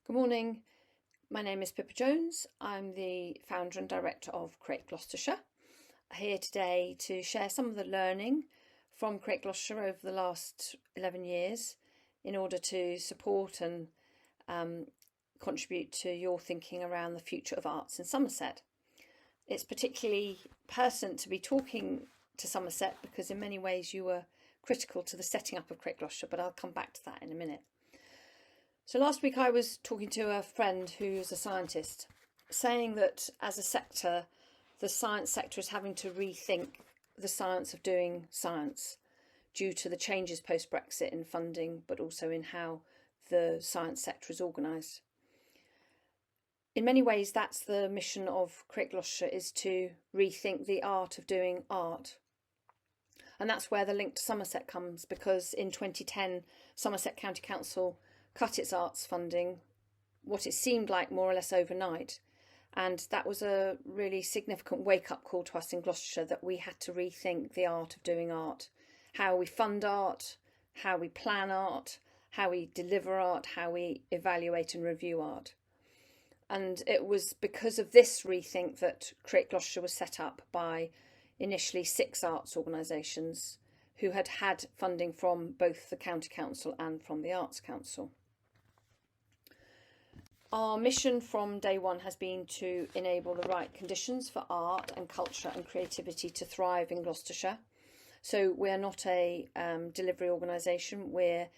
Good morning, my name is Pippa Jones. I'm the founder and director of Create Gloucestershire. I'm here today to share some of the learning from Create Gloucestershire over the last 11 years in order to support and contribute to your thinking around the future of arts in Somerset. It's particularly pertinent to be talking to Somerset because in many ways you were critical to the setting up of Create Gloucestershire, but I'll come back to that in a minute. So last week I was talking to a friend who's a scientist, saying that as a sector, the science sector is having to rethink the science of doing science due to the changes post-Brexit in funding, but also in how the science sector is organised. In many ways, that's the mission of Create Gloucestershire, is to rethink the art of doing art. And that's where the link to Somerset comes, because in 2010, Somerset County Council cut its arts funding, what it seemed like more or less overnight. And that was a really significant wake-up call to us in Gloucestershire, that we had to rethink the art of doing art, how we fund art, how we plan art, how we deliver art, how we evaluate and review art. And it was because of this rethink that Create Gloucestershire was set up by initially 6 arts organisations who had had funding from both the County Council and from the Arts Council. Our mission from day one has been to enable the right conditions for art and culture and creativity to thrive in Gloucestershire. So we're not a delivery organisation, we're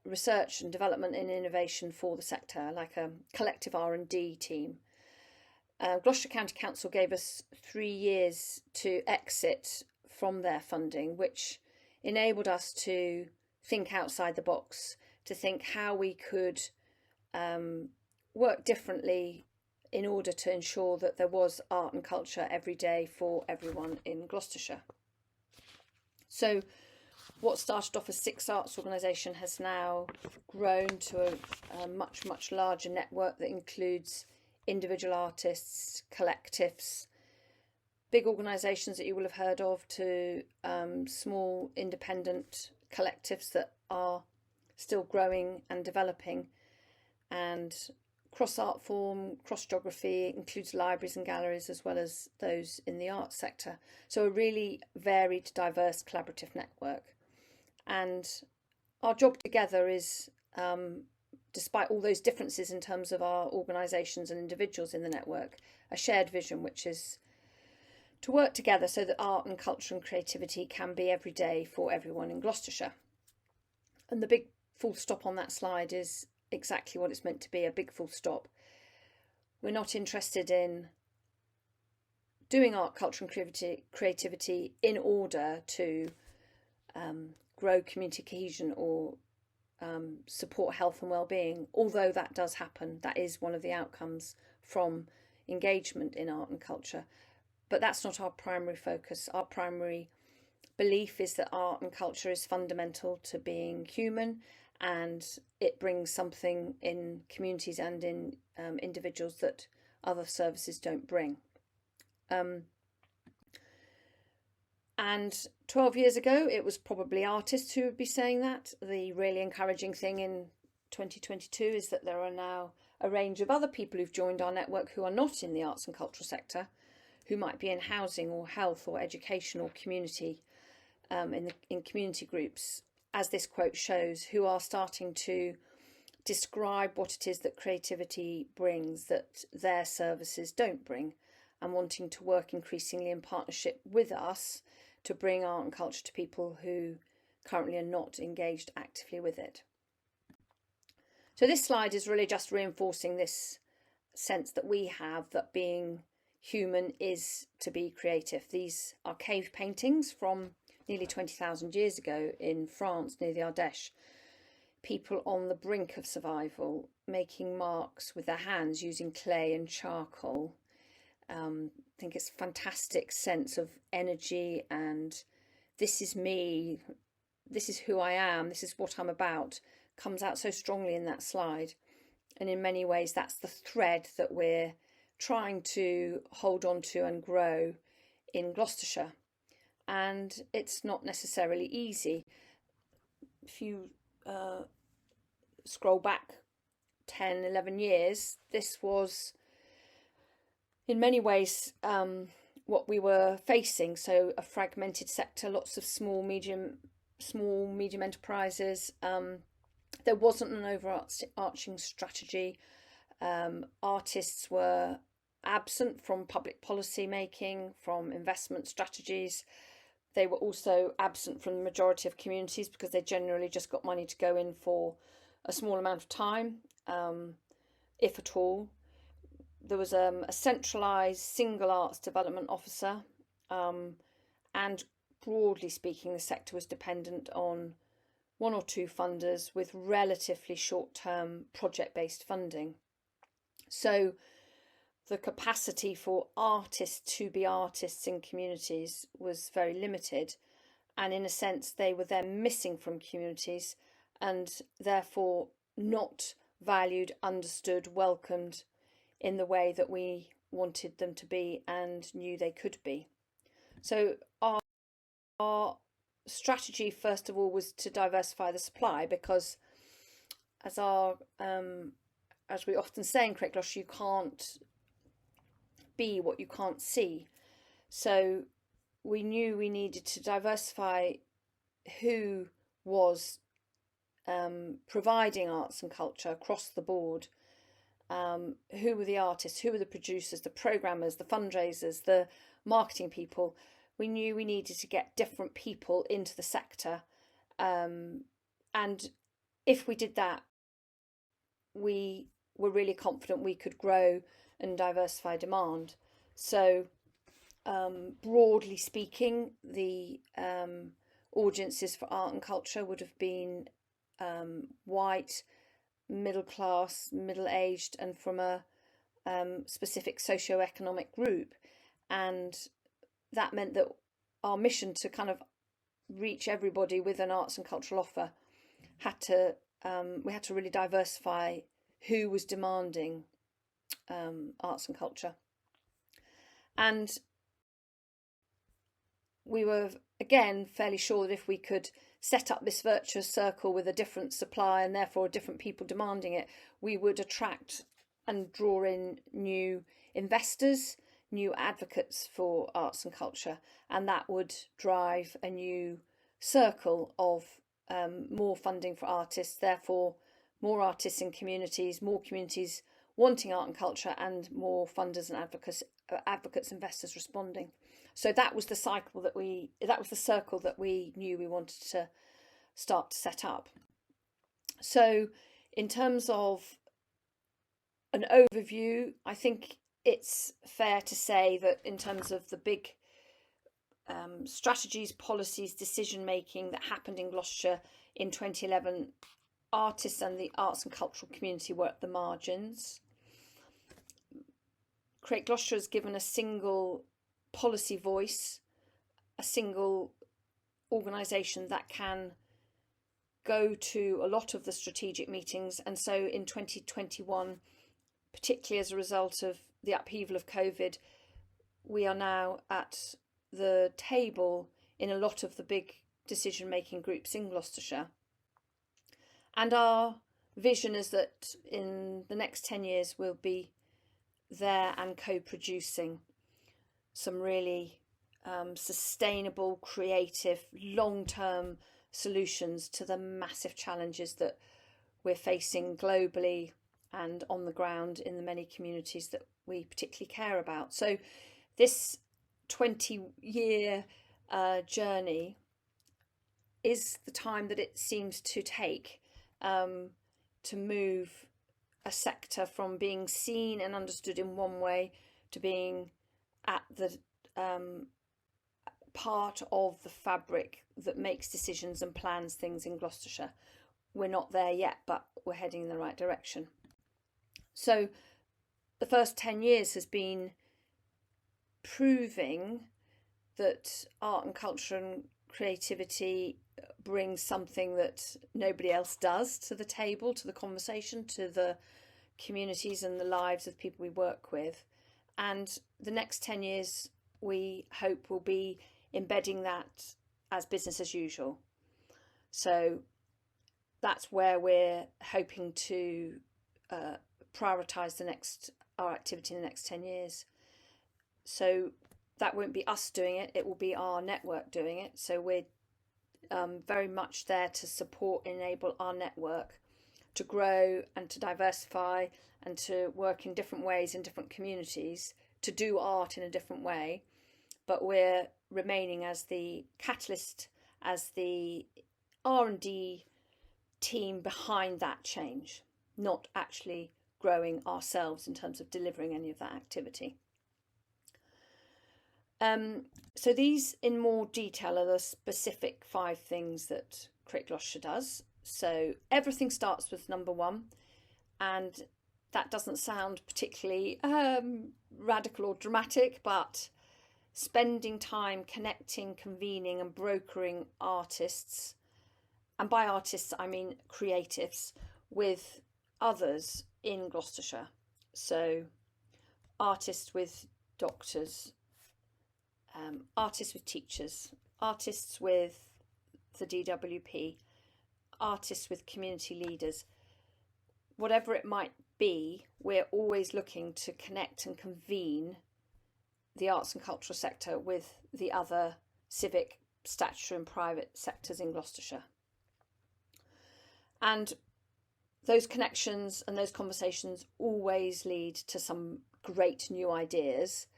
research and development and innovation for the sector, like a collective R&D team. Gloucestershire County Council gave us 3 years to exit from their funding, which enabled us to think outside the box, to think how we could work differently in order to ensure that there was art and culture every day for everyone in Gloucestershire. So what started off as 6 arts organisation has now grown to a much, much larger network that includes individual artists, collectives, big organisations that you will have heard of, to small independent collectives that are still growing and developing. And cross art form, cross geography, includes libraries and galleries as well as those in the arts sector. So a really varied, diverse, collaborative network. And our job together is, despite all those differences in terms of our organisations and individuals in the network, a shared vision, which is to work together so that art and culture and creativity can be every day for everyone in Gloucestershire. And the big full stop on that slide is exactly what it's meant to be, a big full stop. We're not interested in doing art, culture and creativity in order to grow community cohesion or support health and well-being, although that does happen. That is one of the outcomes from engagement in art and culture. But that's not our primary focus. Our primary belief is that art and culture is fundamental to being human, and it brings something in communities and in individuals that other services don't bring. And 12 years ago, it was probably artists who would be saying that. The really encouraging thing in 2022 is that there are now a range of other people who've joined our network who are not in the arts and cultural sector, who might be in housing or health or education or community, in community groups, as this quote shows, who are starting to describe what it is that creativity brings that their services don't bring, and wanting to work increasingly in partnership with us to bring art and culture to people who currently are not engaged actively with it. So this slide is really just reinforcing this sense that we have that being human is to be creative. These are cave paintings from nearly 20,000 years ago in France near the Ardèche. People on the brink of survival, making marks with their hands using clay and charcoal. I think it's a fantastic sense of energy and this is me, this is who I am, this is what I'm about, comes out so strongly in that slide. And in many ways that's the thread that we're trying to hold on to and grow in Gloucestershire. And it's not necessarily easy. If you scroll back 10, 11 years, this was in many ways what we were facing. So a fragmented sector, lots of small, medium enterprises. There wasn't an overarching strategy. Artists were absent from public policy making, from investment strategies. They were also absent from the majority of communities because they generally just got money to go in for a small amount of time, if at all. There was a centralised single arts development officer, and broadly speaking, the sector was dependent on one or two funders with relatively short-term project-based funding. So the capacity for artists to be artists in communities was very limited, and in a sense they were then missing from communities and therefore not valued, understood, welcomed in the way that we wanted them to be and knew they could be. So our strategy, first of all, was to diversify the supply, because as we often say in Create Gloucestershire, you can't be what you can't see. So we knew we needed to diversify who was providing arts and culture across the board. Who were the artists, who were the producers, the programmers, the fundraisers, the marketing people. We knew we needed to get different people into the sector, and if we did that, we were really confident we could grow and diversify demand. So broadly speaking, the audiences for art and culture would have been white, middle class, middle-aged, and from a specific socio-economic group. And that meant that our mission to kind of reach everybody with an arts and cultural offer we had to really diversify who was demanding arts and culture. And we were, again, fairly sure that if we could set up this virtuous circle with a different supply and therefore different people demanding it, we would attract and draw in new investors, new advocates for arts and culture, and that would drive a new circle of more funding for artists, therefore more artists in communities, more communities wanting art and culture, and more funders and advocates, investors responding. So that was the circle that we knew we wanted to start to set up. So in terms of an overview, I think it's fair to say that in terms of the big strategies, policies, decision making that happened in Gloucestershire in 2011, artists and the arts and cultural community were at the margins. Create Gloucestershire has given a single policy voice, a single organisation that can go to a lot of the strategic meetings. And so in 2021, particularly as a result of the upheaval of COVID, we are now at the table in a lot of the big decision-making groups in Gloucestershire. And our vision is that in the next 10 years we'll be there and co-producing some really sustainable, creative, long-term solutions to the massive challenges that we're facing globally and on the ground in the many communities that we particularly care about. So this 20-year journey is the time that it seems to take to move a sector from being seen and understood in one way to being at the part of the fabric that makes decisions and plans things in Gloucestershire. We're not there yet, but we're heading in the right direction. So the first 10 years has been proving that art and culture and creativity brings something that nobody else does to the table, to the conversation, to the communities and the lives of people we work with. And the next 10 years, we hope, will be embedding that as business as usual. So that's where we're hoping to prioritise our activity in the next 10 years. So that won't be us doing it, it will be our network doing it. So we're very much there to support and enable our network to grow and to diversify and to work in different ways in different communities, to do art in a different way. But we're remaining as the catalyst, as the R&D team behind that change, not actually growing ourselves in terms of delivering any of that activity. So these in more detail are the specific 5 things that Create Gloucestershire does. So everything starts with number 1, and that doesn't sound particularly radical or dramatic, but spending time connecting, convening and brokering artists, and by artists I mean creatives, with others in Gloucestershire. So artists with doctors, artists with teachers, artists with the DWP, artists with community leaders, whatever it might be, we're always looking to connect and convene the arts and cultural sector with the other civic, statutory and private sectors in Gloucestershire. And those connections and those conversations always lead to some great new ideas.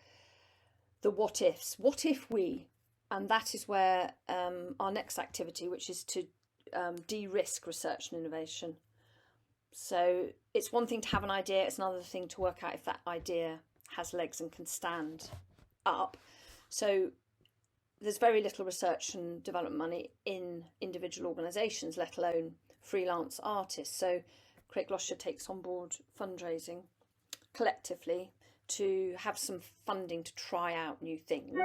The what ifs. What if we? And that is where our next activity, which is to de-risk research and innovation. So it's one thing to have an idea, it's another thing to work out if that idea has legs and can stand up. So there's very little research and development money in individual organisations, let alone freelance artists. So Create Gloucestershire takes on board fundraising collectively to have some funding to try out new things,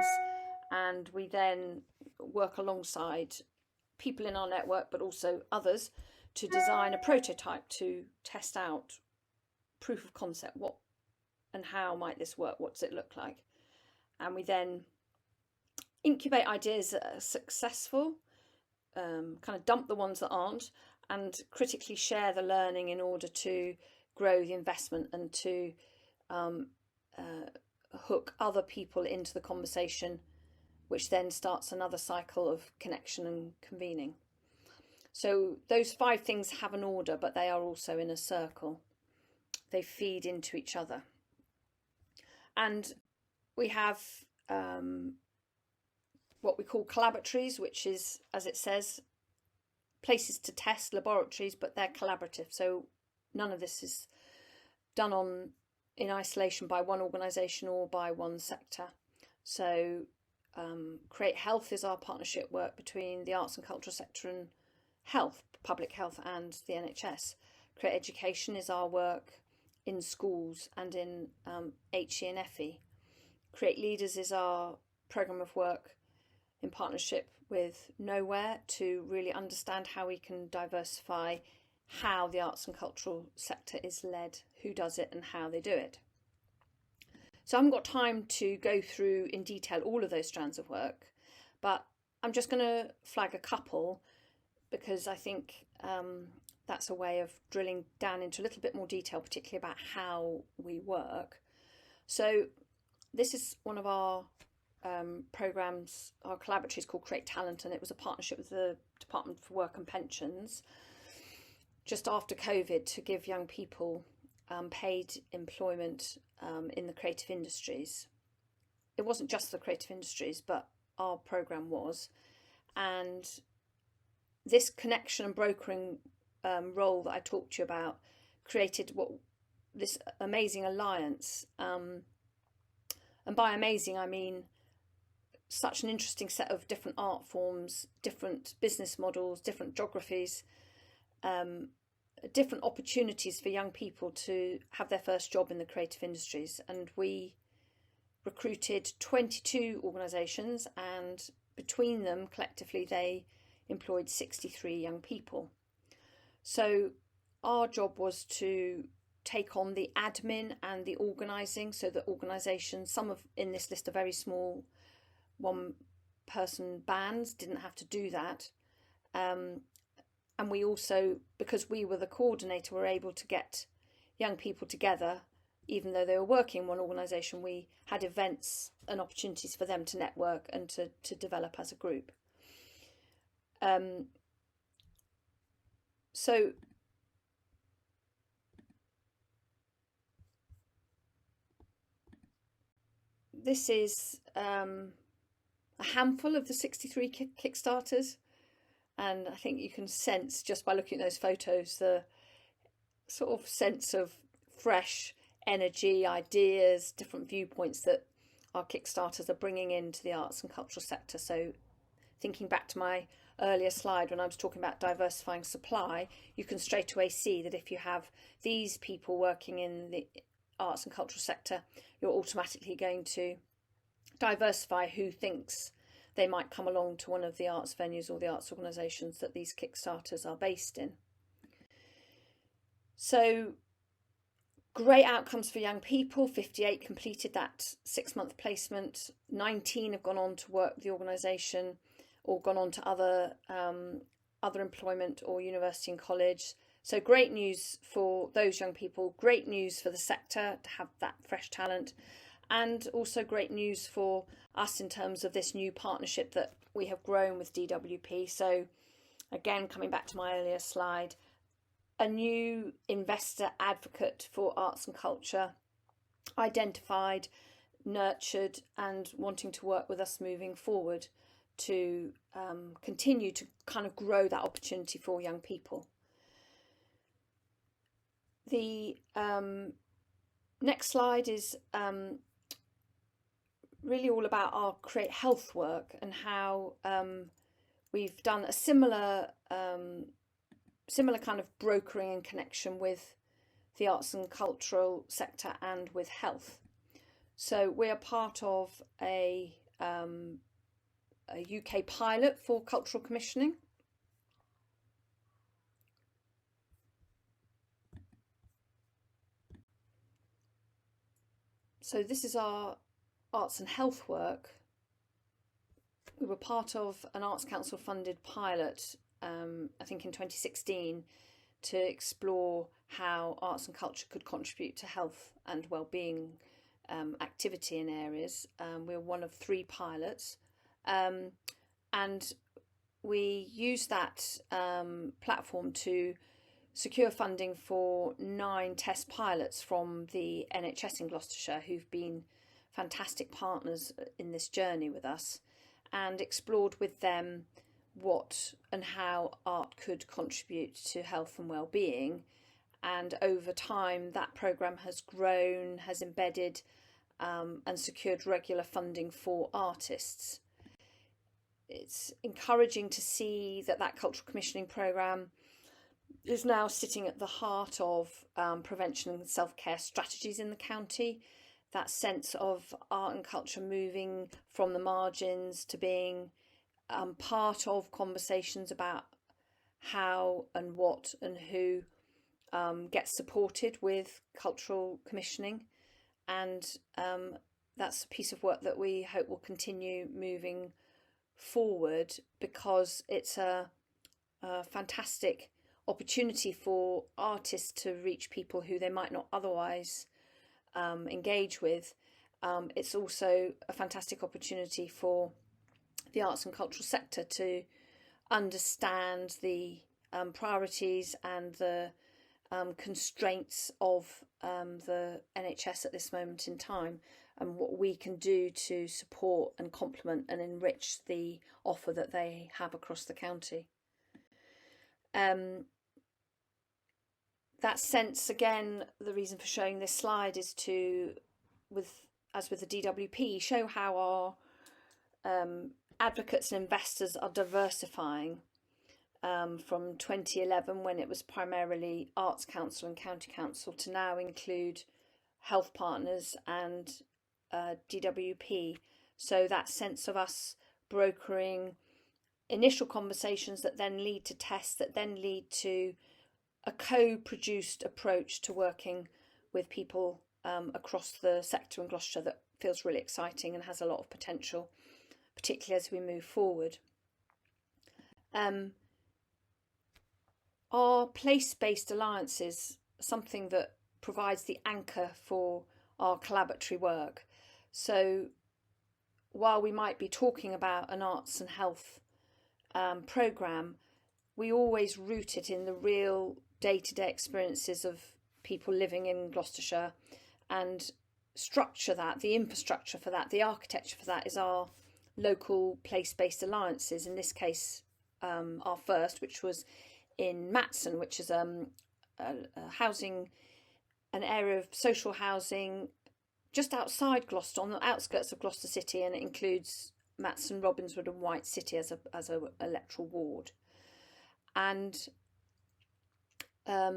and we then work alongside people in our network but also others to design a prototype to test out proof of concept. What and how might this work? What does it look like? And we then incubate ideas that are successful, kind of dump the ones that aren't, and critically share the learning in order to grow the investment and to hook other people into the conversation, which then starts another cycle of connection and convening. So those 5 things have an order, but they are also in a circle. They feed into each other. And we have what we call collaboratories, which is, as it says, places to test, laboratories, but they're collaborative. So none of this is done in isolation by one organisation or by one sector. So Create Health is our partnership work between the arts and cultural sector and health, public health and the NHS. Create Education is our work in schools and in HE and FE. Create Leaders is our programme of work in partnership with Nowhere to really understand how we can diversify how the arts and cultural sector is led, who does it and how they do it. So I haven't got time to go through in detail all of those strands of work, but I'm just going to flag a couple because I think that's a way of drilling down into a little bit more detail, particularly about how we work. So this is one of our programmes, our collaboratory is called Create Talent, and it was a partnership with the Department for Work and Pensions just after COVID to give young people paid employment in the creative industries. It wasn't just the creative industries, but our programme was. And this connection and brokering role that I talked to you about created this amazing alliance. And by amazing, I mean such an interesting set of different art forms, different business models, different geographies, different opportunities for young people to have their first job in the creative industries. And we recruited 22 organisations, and between them collectively they employed 63 young people. So our job was to take on the admin and the organising, so that organisations, some of in this list are very small one-person bands, didn't have to do that. And we also, because we were the coordinator, were able to get young people together. Even though they were working in one organisation, we had events and opportunities for them to network and to develop as a group. So this is a handful of the 63 Kickstarters, and I think you can sense just by looking at those photos the sort of sense of fresh energy, ideas, different viewpoints that our Kickstarters are bringing into the arts and cultural sector. So thinking back to my earlier slide when I was talking about diversifying supply, you can straight away see that if you have these people working in the arts and cultural sector, you're automatically going to diversify who thinks they might come along to one of the arts venues or the arts organisations that these Kickstarters are based in. So great outcomes for young people. 58 completed that 6-month placement. 19 have gone on to work with the organisation or gone on to other employment or university and college. So great news for those young people, great news for the sector to have that fresh talent, and also great news for us in terms of this new partnership that we have grown with DWP. So again, coming back to my earlier slide, a new investor advocate for arts and culture, identified, nurtured, and wanting to work with us moving forward to continue to kind of grow that opportunity for young people. The next slide is really all about our Create Health work and how we've done a similar kind of brokering and connection with the arts and cultural sector and with health. So we are part of a UK pilot for cultural commissioning. So this is our arts and health work. We were part of an Arts Council funded pilot, I think in 2016, to explore how arts and culture could contribute to health and well-being activity in areas. We were one of 3 pilots, and we used that platform to secure funding for 9 test pilots from the NHS in Gloucestershire, who've been fantastic partners in this journey with us, and explored with them what and how art could contribute to health and well-being. And over time that programme has grown, has embedded and secured regular funding for artists. It's encouraging to see that that cultural commissioning programme is now sitting at the heart of prevention and self-care strategies in the county. That sense of art and culture moving from the margins to being part of conversations about how and what and who gets supported with cultural commissioning. And that's a piece of work that we hope will continue moving forward, because it's a fantastic opportunity for artists to reach people who they might not otherwise engage with. It's also a fantastic opportunity for the arts and cultural sector to understand the priorities and the constraints of the NHS at this moment in time, and what we can do to support and complement and enrich the offer that they have across the county. That sense, again, the reason for showing this slide is to, as with the DWP, show how our advocates and investors are diversifying from 2011, when it was primarily Arts Council and County Council, to now include health partners and DWP. So that sense of us brokering initial conversations that then lead to tests, that then lead to a co-produced approach to working with people across the sector in Gloucestershire, that feels really exciting and has a lot of potential, particularly as we move forward. Our place-based alliances, something that provides the anchor for our collaboratory work. So while we might be talking about an arts and health programme, we always root it in the real day-to-day experiences of people living in Gloucestershire, and structure that, the infrastructure for that, the architecture for that is our local place-based alliances. In this case, our first, which was in Matson, which is a housing, an area of social housing just outside Gloucester, on the outskirts of Gloucester City, and it includes Matson, Robinswood and White City as a electoral ward. And a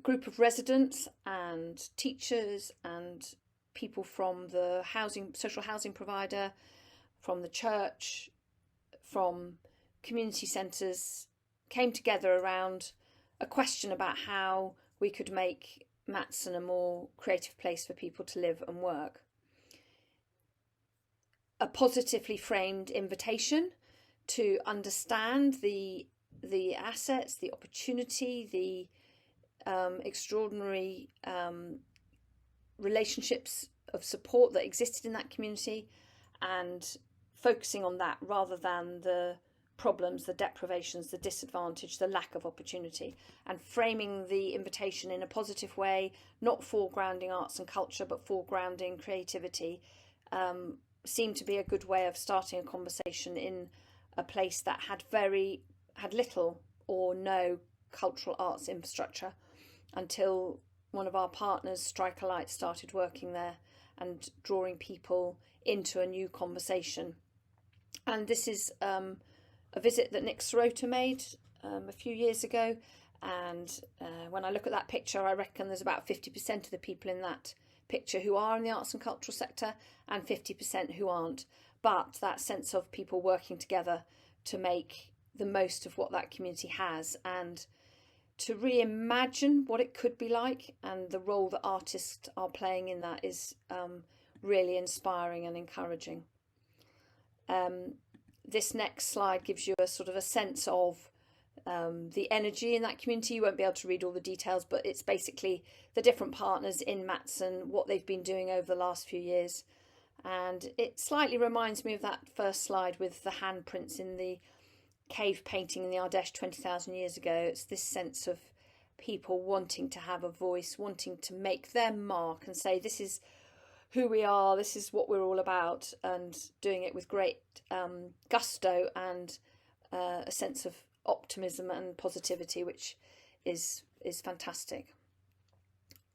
group of residents and teachers and people from the social housing provider, from the church, from community centres, came together around a question about how we could make Matson a more creative place for people to live and work. A positively framed invitation to understand the assets, the opportunity, the extraordinary relationships of support that existed in that community, and focusing on that rather than the problems, the deprivations, the disadvantage, the lack of opportunity, and framing the invitation in a positive way, not foregrounding arts and culture but foregrounding creativity, seemed to be a good way of starting a conversation in a place that had little or no cultural arts infrastructure, until one of our partners, Striker Light, started working there and drawing people into a new conversation. And this is a visit that Nick Sirota made a few years ago, and when I look at that picture, I reckon there's about 50% of the people in that picture who are in the arts and cultural sector and 50% who aren't. But that sense of people working together to make the most of what that community has, and to reimagine what it could be like, and the role that artists are playing in that is really inspiring and encouraging. This next slide gives you a sort of a sense of the energy in that community. You won't be able to read all the details, but it's basically the different partners in Matson, what they've been doing over the last few years. And it slightly reminds me of that first slide with the handprints in the cave painting in the Ardèche 20,000 years ago. It's this sense of people wanting to have a voice, wanting to make their mark and say, this is who we are, this is what we're all about, and doing it with great gusto and a sense of optimism and positivity, which is fantastic.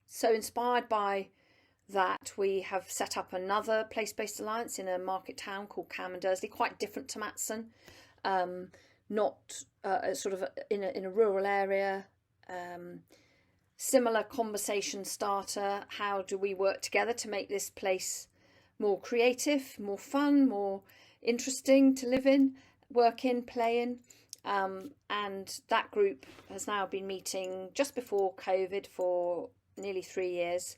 So inspired by that, we have set up another place-based alliance in a market town called Cam and Dursley, quite different to Matson, not sort of in a rural area. Similar conversation starter. How do we work together to make this place more creative, more fun, more interesting to live in, work in, play in? And that group has now been meeting just before COVID for nearly 3 years,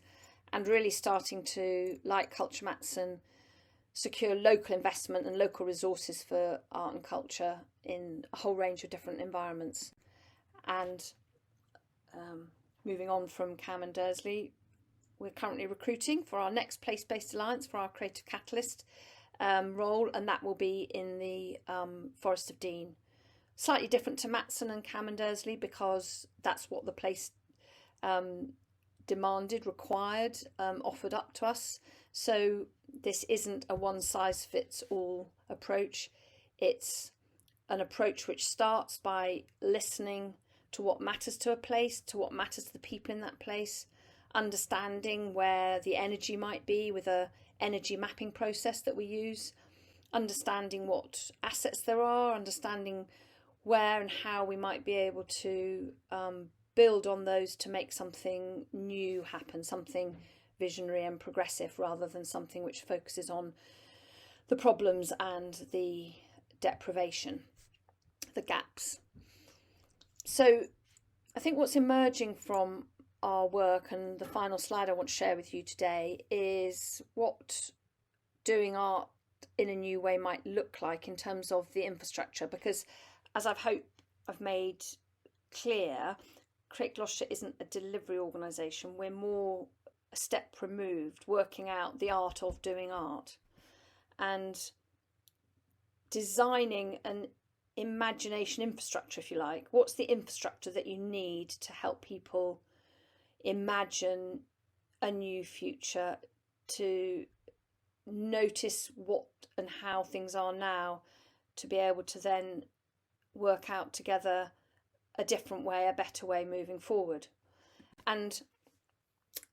and really starting to, like Culture Matson, secure local investment and local resources for art and culture in a whole range of different environments. And moving on from Cam and Dursley, we're currently recruiting for our next place-based alliance for our Creative Catalyst role, and that will be in the Forest of Dean. Slightly different to Matson and Cam and Dursley, because that's what the place demanded, required, offered up to us. So this isn't a one-size-fits-all approach. It's an approach which starts by listening to what matters to a place, to what matters to the people in that place, understanding where the energy might be with a energy mapping process that we use, understanding what assets there are, understanding where and how we might be able to build on those to make something new happen, something visionary and progressive, rather than something which focuses on the problems and the deprivation, the gaps. So I think what's emerging from our work, and the final slide I want to share with you today, is what doing art in a new way might look like in terms of the infrastructure. Because as I've made clear, Create Gloucestershire isn't a delivery organisation. We're more a step removed, working out the art of doing art and designing an imagination infrastructure, if you like. What's the infrastructure that you need to help people imagine a new future, to notice what and how things are now, to be able to then work out together a different way, a better way moving forward. And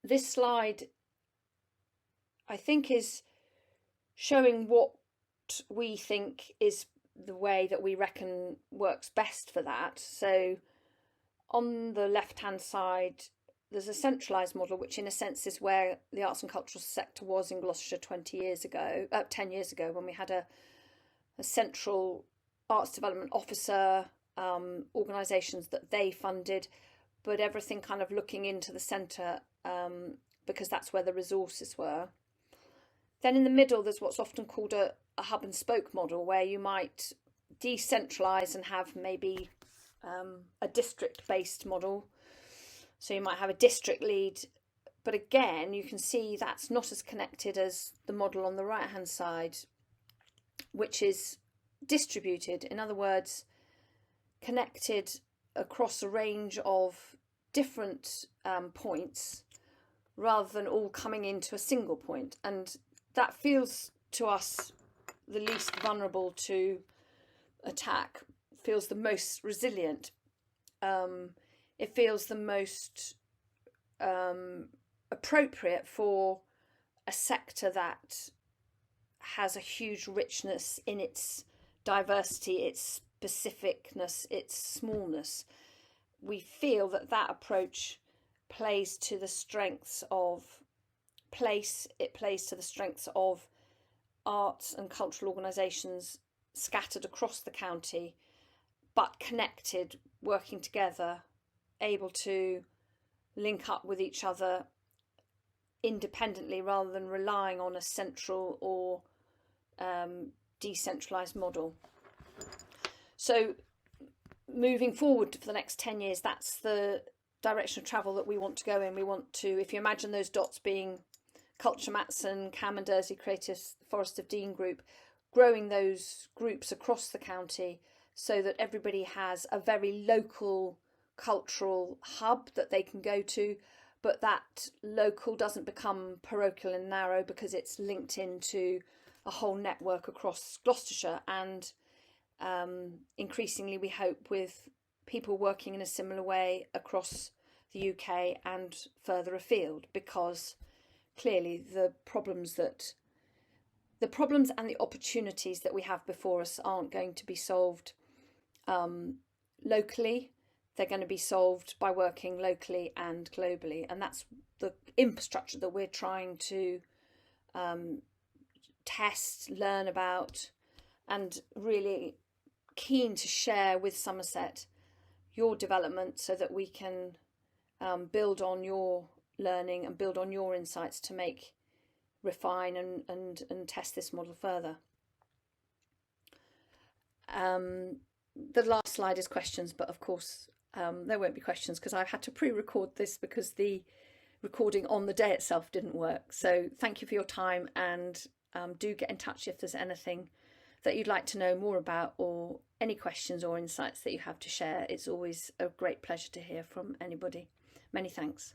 this slide, I think, is showing what we think is the way that we reckon works best for that. So on the left hand side, there's a centralised model, which in a sense is where the arts and cultural sector was in Gloucestershire 10 years ago, when we had a central arts development officer, organisations that they funded, but everything kind of looking into the centre, because that's where the resources were. Then in the middle, there's what's often called a hub and spoke model, where you might decentralise and have maybe a district-based model. So you might have a district lead, but again, you can see that's not as connected as the model on the right-hand side, which is distributed. In other words, connected across a range of different points, rather than all coming into a single point. And that feels to us the least vulnerable to attack, feels the most resilient. It feels the most appropriate for a sector that has a huge richness in its diversity, its specificness, its smallness. We feel that that approach plays to the strengths of place, it plays to the strengths of arts and cultural organisations scattered across the county, but connected, working together, able to link up with each other independently rather than relying on a central or decentralised model. So moving forward for the next 10 years, that's the direction of travel that we want to go in. We want to, if you imagine those dots being Culture Matson, Cam and Dursley Creative Forest of Dean group, growing those groups across the county so that everybody has a very local cultural hub that they can go to, but that local doesn't become parochial and narrow because it's linked into a whole network across Gloucestershire, and increasingly we hope with people working in a similar way across the UK and further afield, because clearly the problems and the opportunities that we have before us aren't going to be solved locally. They're going to be solved by working locally and globally, and that's the infrastructure that we're trying to test, learn about, and really keen to share with Somerset your development so that we can build on your learning and build on your insights to refine and test this model further. The last slide is questions, but of course there won't be questions because I've had to pre-record this because the recording on the day itself didn't work. So thank you for your time, and do get in touch if there's anything that you'd like to know more about, or any questions or insights that you have to share. It's always a great pleasure to hear from anybody. Many thanks.